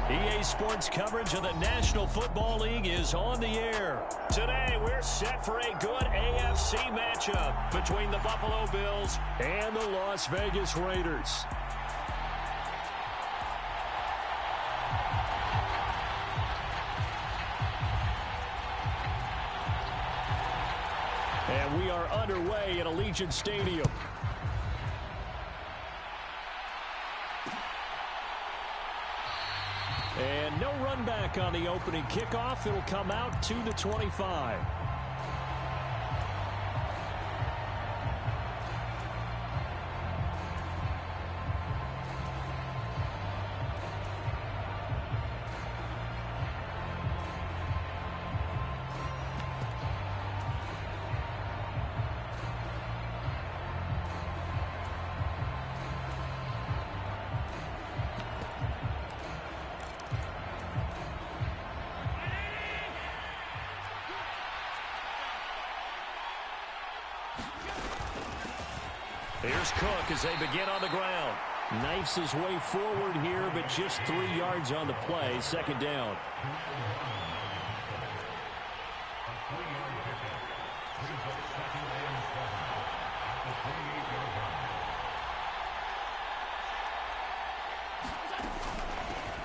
EA Sports coverage of the National Football League is on the air. Today, we're set for a good AFC matchup between the Buffalo Bills and the Las Vegas Raiders. And we are underway at Allegiant Stadium. And no run back on the opening kickoff. It'll come out to the 25. Here's Cook as they begin on the ground. Knifes his way forward here, but just 3 yards on the play. Second down.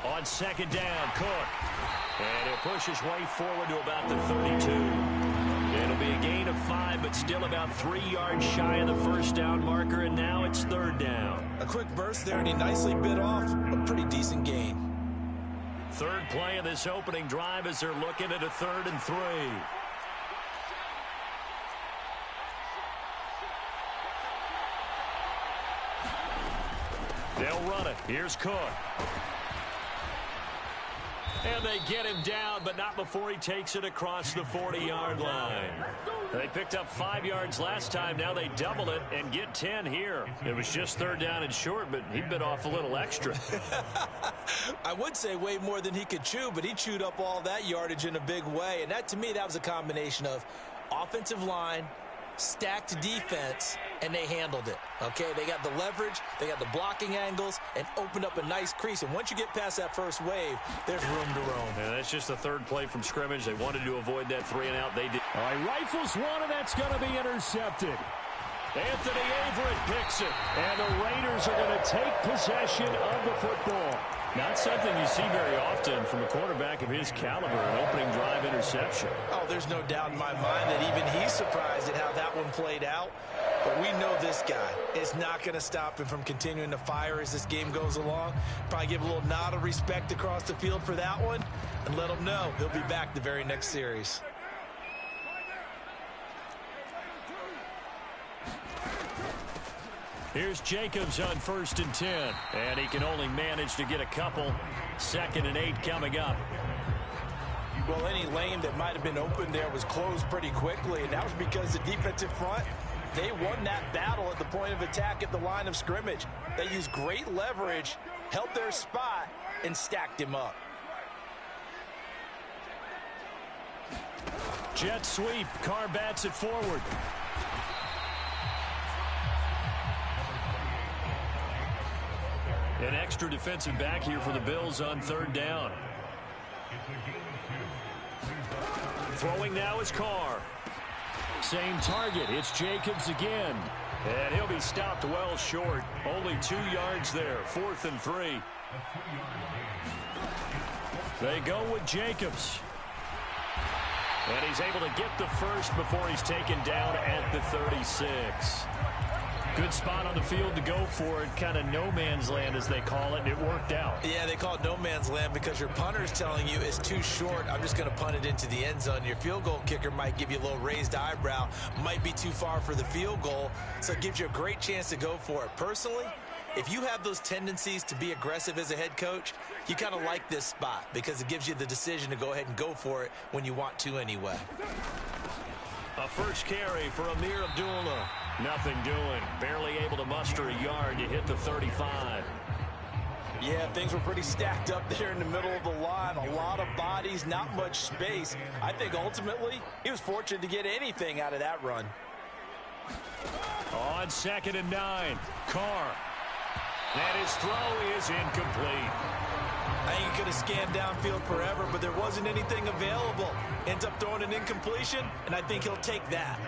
On second down, Cook. And he'll push his way forward to about the 32. It'll be a gain of 5, but still about 3 yards shy of the first down marker, and now it's third down. A quick burst there, and he nicely bit off a pretty decent gain. Third play of this opening drive as they're looking at a 3rd and 3. They'll run it. Here's Cook. And they get him down, but not before he takes it across the 40-yard line. They picked up 5 yards last time. Now they double it and get 10 here. It was just third down and short, but he bit off a little extra. I would say way more than he could chew, but he chewed up all that yardage in a big way. And that, to me, that was a combination of offensive line, stacked defense, and they handled it. Okay, they got the leverage, they got the blocking angles, and opened up a nice crease. And once you get past that first wave, there's room to roam. Yeah, that's just the third play from scrimmage. They wanted to avoid that 3-and-out. They did. All right, rifles one, and that's going to be intercepted. Anthony Averett picks it, and the Raiders are going to take possession of the football. Not something you see very often from a quarterback of his caliber, an opening drive interception. Oh, there's no doubt in my mind that even he's surprised at how that one played out. But we know this guy is not going to stop him from continuing to fire as this game goes along. Probably give a little nod of respect across the field for that one and let him know he'll be back the very next series. Here's Jacobs on 1st and 10. And he can only manage to get a couple. 2nd and 8 coming up. Well, any lane that might have been open there was closed pretty quickly, and that was because the defensive front, they won that battle at the point of attack at the line of scrimmage. They used great leverage, held their spot, and stacked him up. Jet sweep. Carr bats it forward. An extra defensive back here for the Bills on 3rd down. Throwing now is Carr. Same target. It's Jacobs again. And he'll be stopped well short. Only 2 yards there. 4th and 3. They go with Jacobs. And he's able to get the first before he's taken down at the 36. Good spot on the field to go for it. Kind of no man's land, as they call it, and it worked out. Yeah, they call it no man's land because your punter's telling you it's too short. I'm just going to punt it into the end zone. Your field goal kicker might give you a little raised eyebrow. Might be too far for the field goal, so it gives you a great chance to go for it. Personally, if you have those tendencies to be aggressive as a head coach, you kind of like this spot because it gives you the decision to go ahead and go for it when you want to anyway. A first carry for Amir Abdullah. Nothing doing. Barely able to muster a yard to hit the 35. Yeah, things were pretty stacked up there in the middle of the line. A lot of bodies, not much space. I think ultimately he was fortunate to get anything out of that run. On 2nd and 9, Carr. And his throw is incomplete. I think he could have scanned downfield forever, but there wasn't anything available. Ends up throwing an incompletion, and I think he'll take that.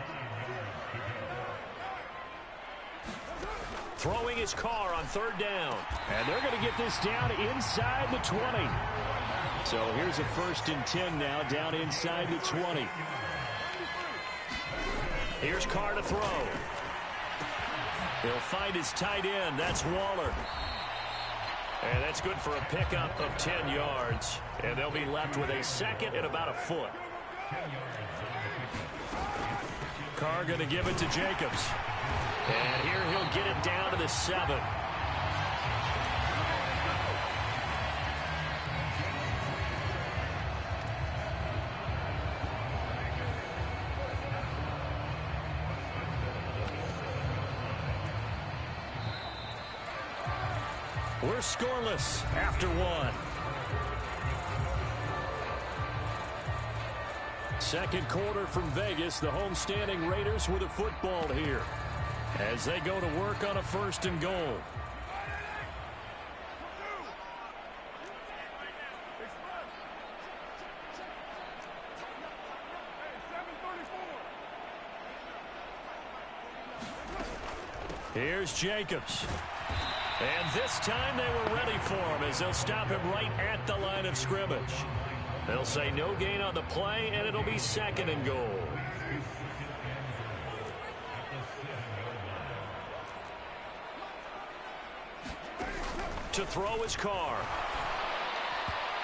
Throwing his car on third down. And they're going to get this down inside the 20. So here's a 1st and 10 now, down inside the 20. Here's Carr to throw. He'll find his tight end. That's Waller. And that's good for a pickup of 10 yards. And they'll be left with a 2nd and about a foot. Carr going to give it to Jacobs. And here he'll get it down to the 7. We're scoreless after 1. Second quarter from Vegas. The homestanding Raiders with a football here as they go to work on a 1st and goal. Here's Jacobs. And this time they were ready for him as they'll stop him right at the line of scrimmage. They'll say no gain on the play, and it'll be 2nd and goal. To throw his Carr.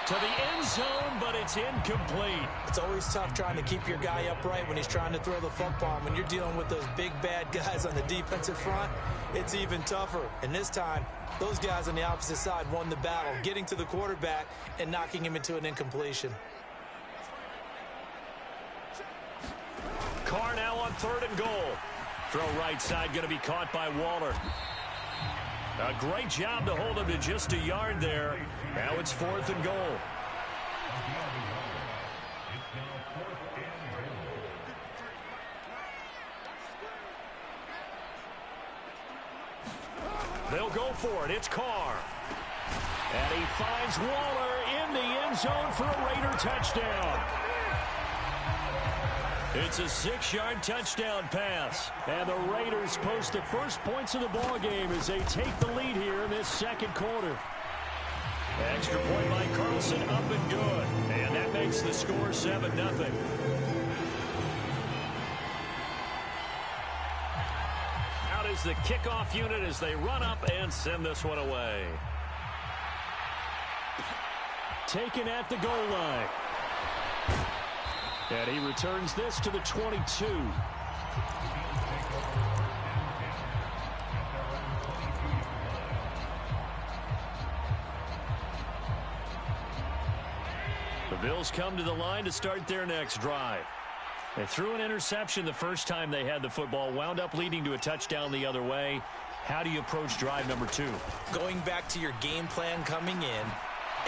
To the end zone, but it's incomplete. It's always tough trying to keep your guy upright when he's trying to throw the football. When you're dealing with those big, bad guys on the defensive front, it's even tougher. And this time, those guys on the opposite side won the battle, getting to the quarterback and knocking him into an incompletion. Carr now on 3rd and goal. Throw right side going to be caught by Waller. A great job to hold him to just a yard there. Now it's 4th and goal. They'll go for it. It's Carr. And he finds Waller in the end zone for a Raider touchdown. It's a 6-yard touchdown pass. And the Raiders post the first points of the ball game as they take the lead here in this 2nd quarter. Extra point by Carlson, up and good. And that makes the score 7-0. Out is the kickoff unit as they run up and send this one away. Taken at the goal line. And he returns this to the 22. The Bills come to the line to start their next drive. They threw an interception the first time they had the football, wound up leading to a touchdown the other way. How do you approach drive number 2? Going back to your game plan coming in,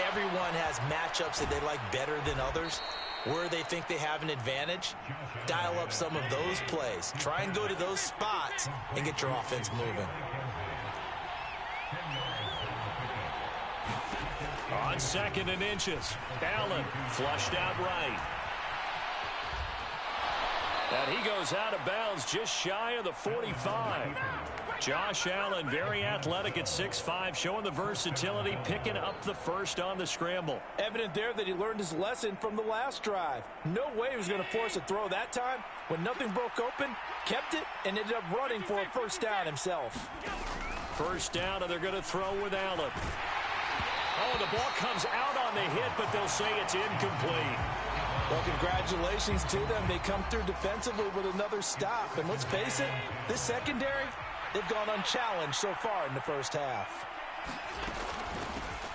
everyone has matchups that they like better than others. Where they think they have an advantage, dial up some of those plays. Try and go to those spots and get your offense moving. On 2nd and inches, Allen flushed out right. And he goes out of bounds just shy of the 45. Josh Allen, very athletic at 6'5", showing the versatility, picking up the first on the scramble. Evident there that he learned his lesson from the last drive. No way he was going to force a throw that time. When nothing broke open, kept it, and ended up running for a 1st down himself. 1st down, and they're going to throw with Allen. Oh, the ball comes out on the hit, but they'll say it's incomplete. Well, congratulations to them. They come through defensively with another stop. And let's face it, this secondary, they've gone unchallenged so far in the first half.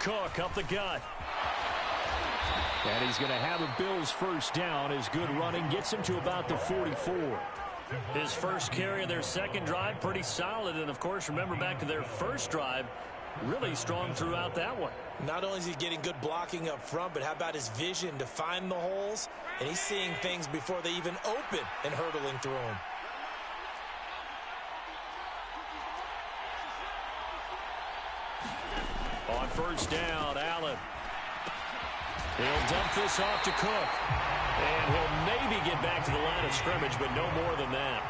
Cook up the gut. And he's going to have a Bills 1st down. His good running gets him to about the 44. His first carry of their 2nd drive, pretty solid. And, of course, remember back to their 1st drive, really strong throughout that one. Not only is he getting good blocking up front, but how about his vision to find the holes? And he's seeing things before they even open and hurtling through them. On 1st down, Allen He'll dump this off to Cook. And he'll maybe get back to the line of scrimmage, but no more than that.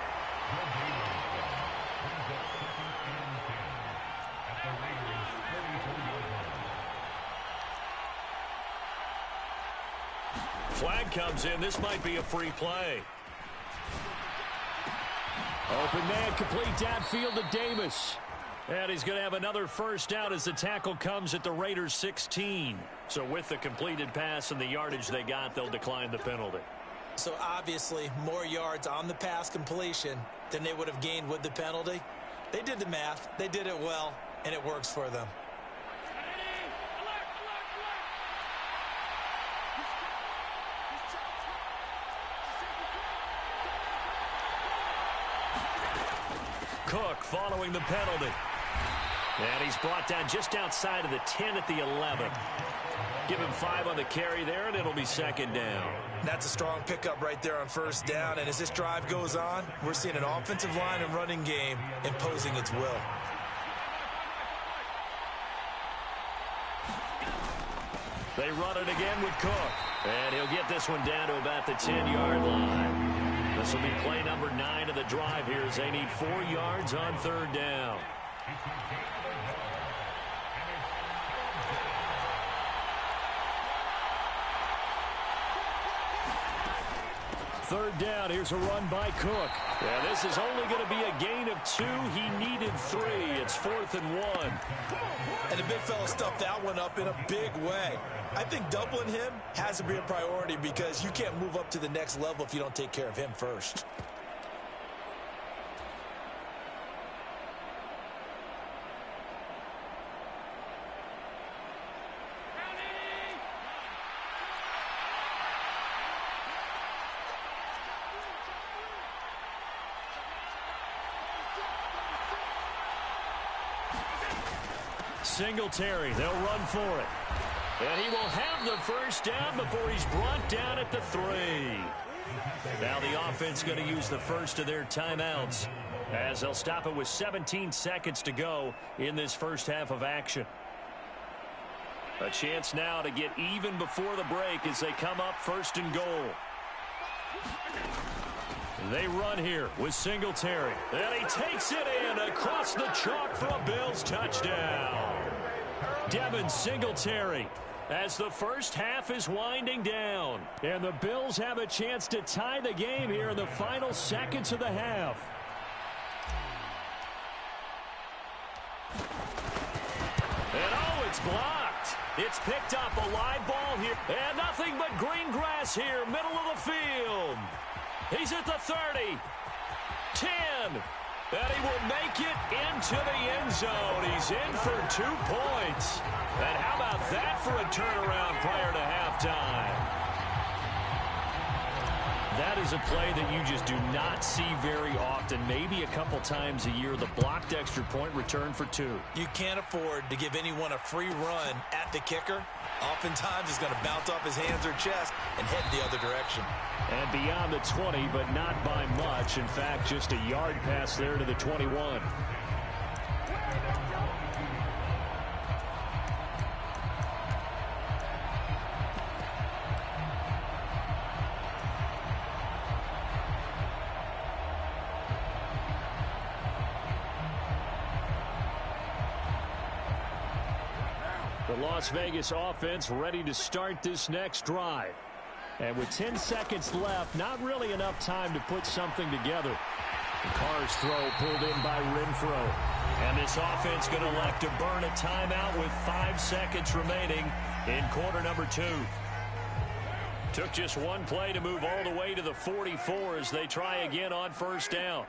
Flag comes in. This might be a free play. Open man, complete downfield to Davis. And he's going to have another first down as the tackle comes at the Raiders' 16. So with the completed pass and the yardage they got, they'll decline the penalty. So obviously more yards on the pass completion than they would have gained with the penalty. They did the math. They did it well, and it works for them. Cook following the penalty. And he's brought down just outside of the 10 at the 11. Give him 5 on the carry there, and it'll be second down. That's a strong pickup right there on first down. And as this drive goes on, we're seeing an offensive line and running game imposing its will. They run it again with Cook. And he'll get this one down to about the 10-yard line. This will be play number 9 of the drive here as they need 4 yards on third down. Third down, here's a run by Cook. Yeah, this is only going to be a gain of 2. He needed 3. It's 4th and 1. And the big fella stuffed that one up in a big way. I think doubling him has to be a priority because you can't move up to the next level if you don't take care of him first. Singletary, they'll run for it. And he will have the first down before he's brought down at the 3. Now the offense going to use the first of their timeouts as they'll stop it with 17 seconds to go in this first half of action. A chance now to get even before the break as they come up 1st and goal. They run here with Singletary. And he takes it in across the chalk for a Bills touchdown. Devin Singletary as the first half is winding down. And the Bills have a chance to tie the game here in the final seconds of the half. And oh, it's blocked. It's picked up, a live ball here. And nothing but green grass here, middle of the field. He's at the 30, 10, and he will make it into the end zone. He's in for 2 points. And how about that for a turnaround prior to halftime? That is a play that you just do not see very often. Maybe a couple times a year, the blocked extra point return for 2. You can't afford to give anyone a free run at the kicker. Oftentimes, he's going to bounce off his hands or chest and head the other direction. And beyond the 20, but not by much. In fact, just a yard pass there to the 21. The Las Vegas offense ready to start this next drive. And with 10 seconds left, not really enough time to put something together. The Carr's throw pulled in by Renfro. And this offense going to elect to burn a timeout with 5 seconds remaining in quarter number 2. Took just one play to move all the way to the 44 as they try again on first down.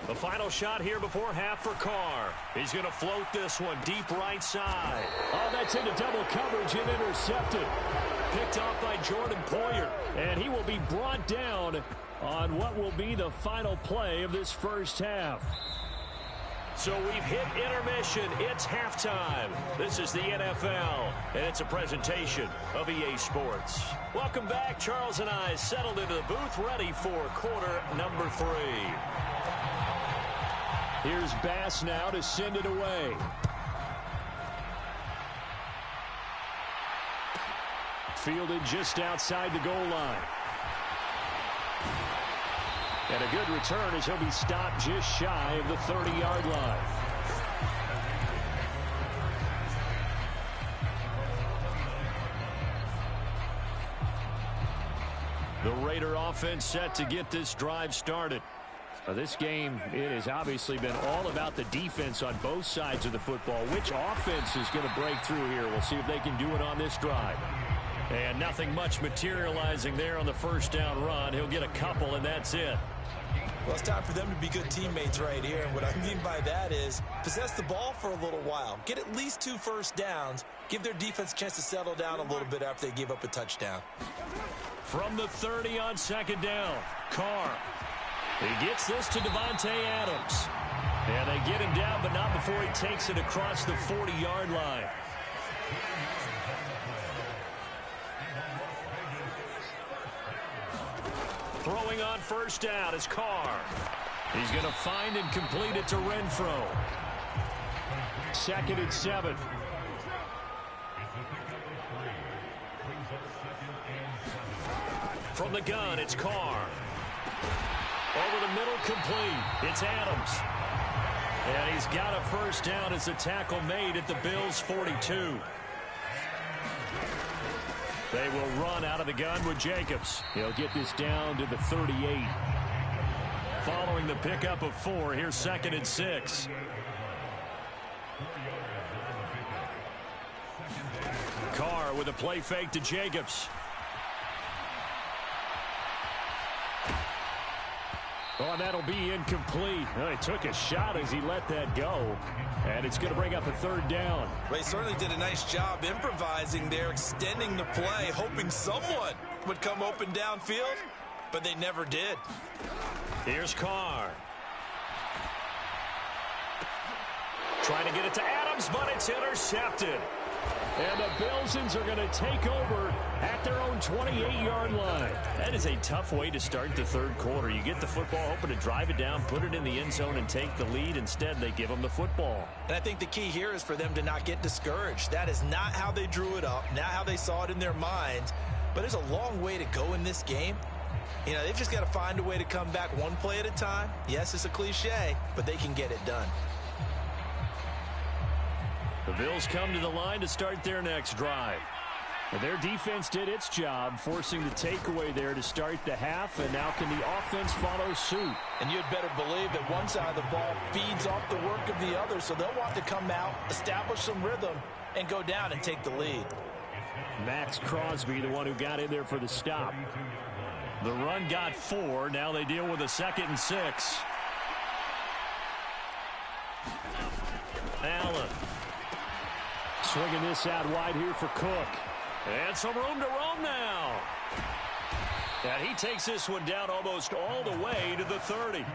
The final shot here before half for Carr. He's going to float this one deep right side. Oh, that's into double coverage and intercepted. Picked off by Jordan Poyer. And he will be brought down on what will be the final play of this first half. So we've hit intermission. It's halftime. This is the NFL, and it's a presentation of EA Sports. Welcome back. Charles and I settled into the booth, ready for quarter number 3. Here's Bass now to send it away. Fielded just outside the goal line. And a good return as he'll be stopped just shy of the 30-yard line. The Raider offense set to get this drive started. This game, it has obviously been all about the defense on both sides of the football. Which offense is going to break through here? We'll see if they can do it on this drive. And nothing much materializing there on the first down run. He'll get a couple, and that's it. Well, it's time for them to be good teammates right here. And what I mean by that is possess the ball for a little while. Get at least 2 first downs. Give their defense a chance to settle down a little bit after they give up a touchdown. From the 30 on second down, Carr. He gets this to Devontae Adams. And they get him down, but not before he takes it across the 40-yard line. Throwing on first down is Carr. He's going to find and complete it to Renfro. 2nd and 7. From the gun, it's Carr. Over the middle, complete. It's Adams. And he's got a first down as the tackle made at the Bills' 42. They will run out of the gun with Jacobs. He'll get this down to the 38. Following the pickup of 4, here's 2nd and 6. Carr with a play fake to Jacobs. Oh, and that'll be incomplete. Well, he took a shot as he let that go. And it's going to bring up a 3rd down. They certainly did a nice job improvising there, extending the play, hoping someone would come open downfield, but they never did. Here's Carr. Trying to get it to Adams, but it's intercepted. And the Bilsons are going to take over at their own 28-yard line. That is a tough way to start the 3rd quarter. You get the football, hoping to drive it down, put it in the end zone, and take the lead. Instead, they give them the football. And I think the key here is for them to not get discouraged. That is not how they drew it up, not how they saw it in their minds. But there's a long way to go in this game. You know, they've just got to find a way to come back one play at a time. Yes, it's a cliche, but they can get it done. The Bills come to the line to start their next drive. And their defense did its job, forcing the takeaway there to start the half, and now can the offense follow suit? And you'd better believe that one side of the ball feeds off the work of the other, so they'll want to come out, establish some rhythm, and go down and take the lead. Max Crosby, the one who got in there for the stop. The run got 4. Now they deal with a 2nd and 6. Allen. Swinging this out wide here for Cook. And some room to roam now. And he takes this one down almost all the way to the 30.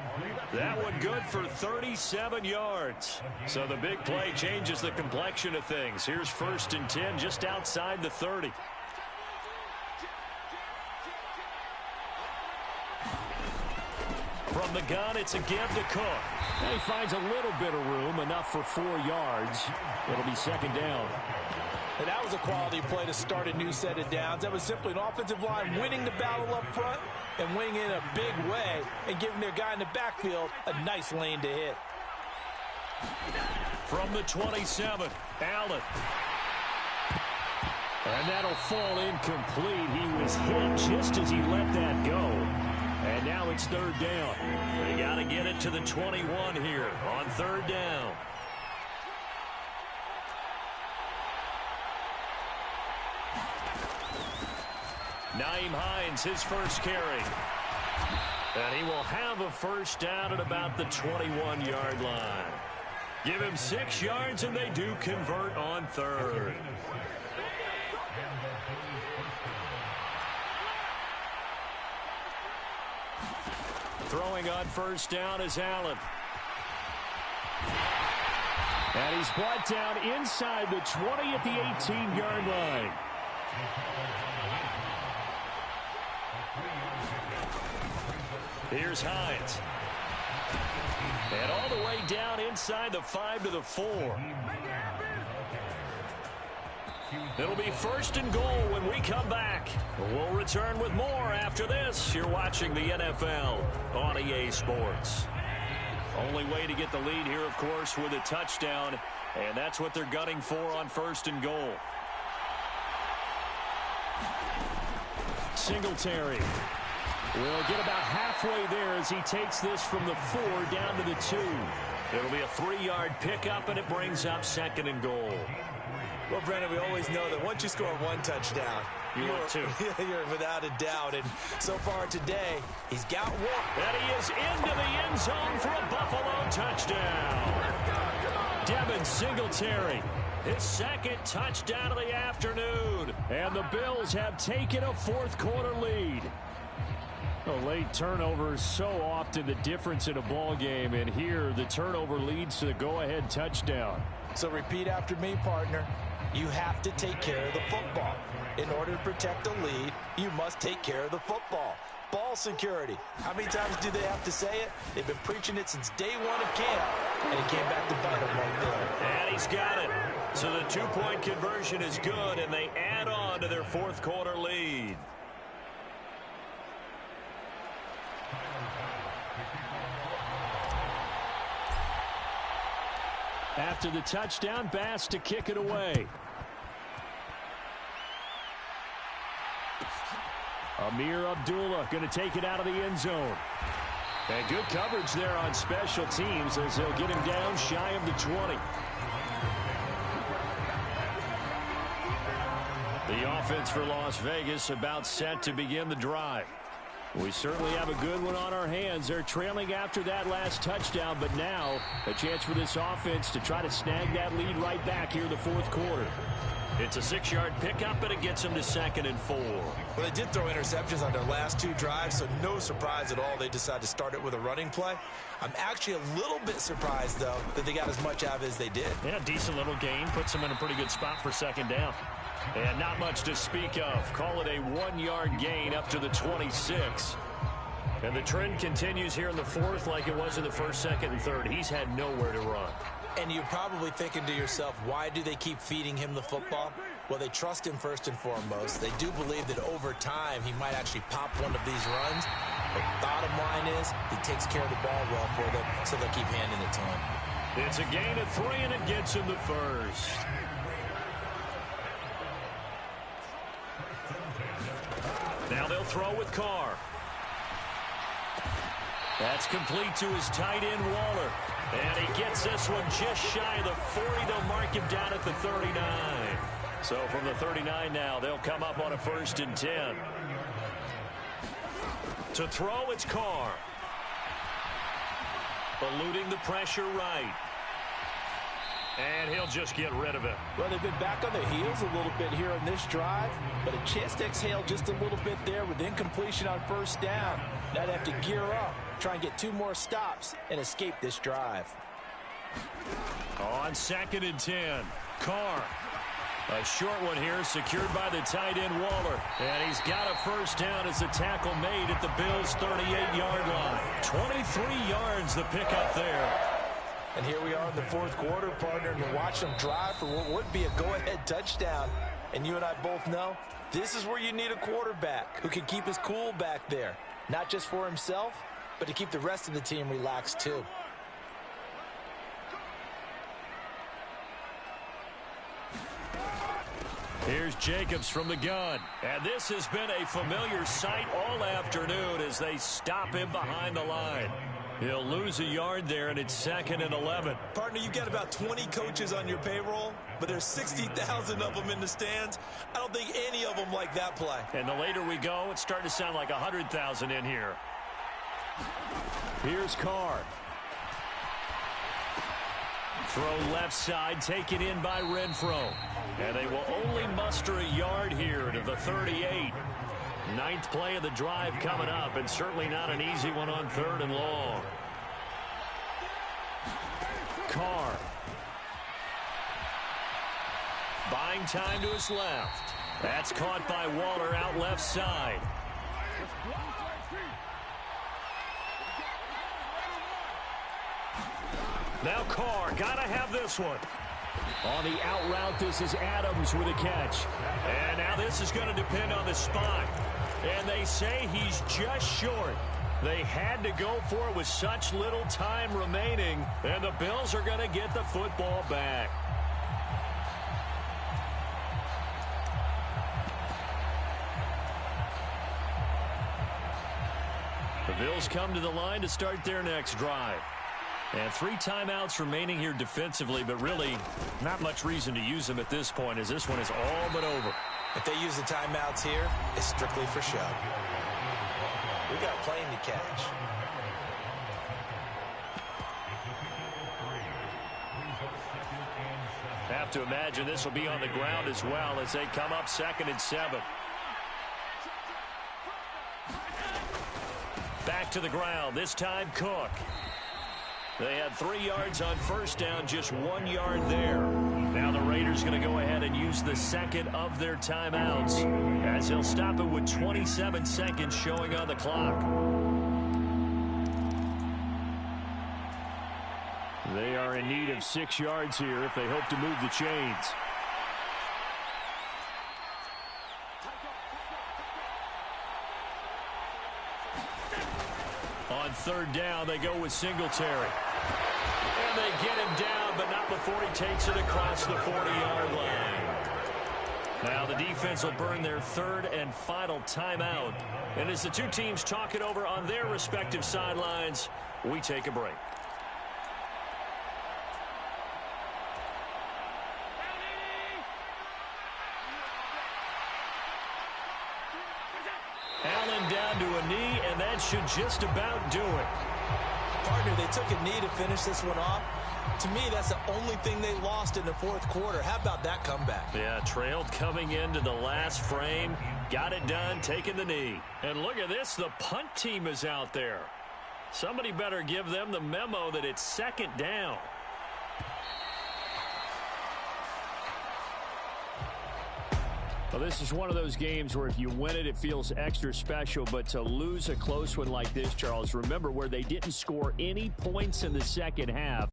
That one good for 37 yards. So the big play changes the complexion of things. Here's 1st and 10 just outside the 30. From the gun, it's a give to Cook. And he finds a little bit of room, enough for 4 yards. It'll be 2nd down. And that was a quality play to start a new set of downs. That was simply an offensive line winning the battle up front and winning in a big way and giving their guy in the backfield a nice lane to hit. From the 27, Allen. And that'll fall incomplete. He was hit just as he let that go. And now it's 3rd down. They got to get it to the 21 here on 3rd down. Nyheim Hines, his first carry. And he will have a first down at about the 21-yard line. Give him 6 yards, and they do convert on 3rd. Throwing on first down is Allen. And he's brought down inside the 20 at the 18-yard line. Here's Hines. And all the way down inside the 5 to the 4. It'll be 1st and goal when we come back. We'll return with more after this. You're watching the NFL on EA Sports. Only way to get the lead here, of course, with a touchdown. And that's what they're gunning for on 1st and goal. Singletary will get about halfway there as he takes this from the 4 down to the 2. It'll be a 3-yard pickup, and it brings up 2nd and goal. Well, Brennan, we always know that once you score 1 touchdown, you're without a doubt. And so far today, he's got 1. And he is into the end zone for a Buffalo touchdown. Devin Singletary, his 2nd touchdown of the afternoon. And the Bills have taken a 4th quarter lead. A late turnover is so often the difference in a ball game, and here the turnover leads to the go-ahead touchdown. So repeat after me, partner. You have to take care of the football. In order to protect a lead, you must take care of the football. Ball security. How many times do they have to say it? They've been preaching it since day 1 of camp, and it came back to bite them right there. And he's got it. So the 2-point conversion is good, and they add on to their 4th quarter lead. After the touchdown, Bass to kick it away. Amir Abdullah going to take it out of the end zone. And good coverage there on special teams as they'll get him down shy of the 20. The offense for Las Vegas about set to begin the drive. We certainly have a good one on our hands. They're trailing after that last touchdown, but now a chance for this offense to try to snag that lead right back here in the 4th quarter. It's a 6-yard pickup, and it gets them to 2nd and 4. Well, they did throw interceptions on their last 2 drives, so no surprise at all they decided to start it with a running play. I'm actually a little bit surprised, though, that they got as much out of it as they did. Yeah, decent little gain. Puts them in a pretty good spot for 2nd down. And not much to speak of. Call it a 1-yard gain up to the 26. And the trend continues here in the 4th like it was in the 1st, 2nd, and 3rd. He's had nowhere to run. And you're probably thinking to yourself, why do they keep feeding him the football? Well, they trust him first and foremost. They do believe that over time he might actually pop one of these runs. But bottom line is he takes care of the ball well for them, so they'll keep handing it to him. It's a gain of 3, and it gets him the 1st. Now they'll throw with Carr. That's complete to his tight end, Waller. And he gets this one just shy of the 40. They'll mark him down at the 39. So from the 39 now, they'll come up on a 1st and 10. To throw, it's Carr. Eluding the pressure right. And he'll just get rid of it. Well, they've been back on their heels a little bit here on this drive, but a chance to exhale just a little bit there with incompletion on 1st down. Now they have to gear up, try and get 2 more stops, and escape this drive. On 2nd and 10, Carr. A short one here, secured by the tight end, Waller. And he's got a 1st down as the tackle made at the Bills' 38-yard line. 23 yards the pickup there. And here we are in the 4th quarter, partner, and watch them drive for what would be a go-ahead touchdown. And you and I both know this is where you need a quarterback who can keep his cool back there. Not just for himself, but to keep the rest of the team relaxed too. Here's Jacobs from the gun. And this has been a familiar sight all afternoon as they stop him behind the line. He'll lose a yard there, and it's 2nd and 11. Partner, you've got about 20 coaches on your payroll, but there's 60,000 of them in the stands. I don't think any of them like that play. And the later we go, it's starting to sound like 100,000 in here. Here's Carr. Throw left side, taken in by Renfro. And they will only muster a yard here to the 38. 9th play of the drive coming up, and certainly not an easy one on 3rd and long. Carr Buying time to his left. That's caught by Waller out left side. Now Carr, gotta have this one. On the out route, this is Adams with a catch. And now this is going to depend on the spot. And they say he's just short. They had to go for it with such little time remaining. And the Bills are going to get the football back. The Bills come to the line to start their next drive. And 3 timeouts remaining here defensively, but really not much reason to use them at this point as this one is all but over. If they use the timeouts here, it's strictly for show. We got a plane to catch. Have to imagine this will be on the ground as well as they come up 2nd and 7. Back to the ground, this time Cook. They had 3 yards on first down, just 1 yard there. Now the Raiders going to go ahead and use the second of their timeouts as they'll stop it with 27 seconds showing on the clock. They are in need of 6 yards here if they hope to move the chains. On 3rd down, they go with Singletary. And they get him down, but not before he takes it across the 40-yard line. Now the defense will burn their 3rd and final timeout. And as the two teams talk it over on their respective sidelines, we take a break. Allen down to a knee, and that should just about do it. Partner, they took a knee to finish this one off. To me, that's the only thing they lost in the 4th quarter. How about that comeback? Yeah, trailed coming into the last frame. Got it done, taking the knee. And look at this, the punt team is out there. Somebody better give them the memo that it's 2nd down. Well, this is one of those games where if you win it, it feels extra special. But to lose a close one like this, Charles, remember where they didn't score any points in the second half.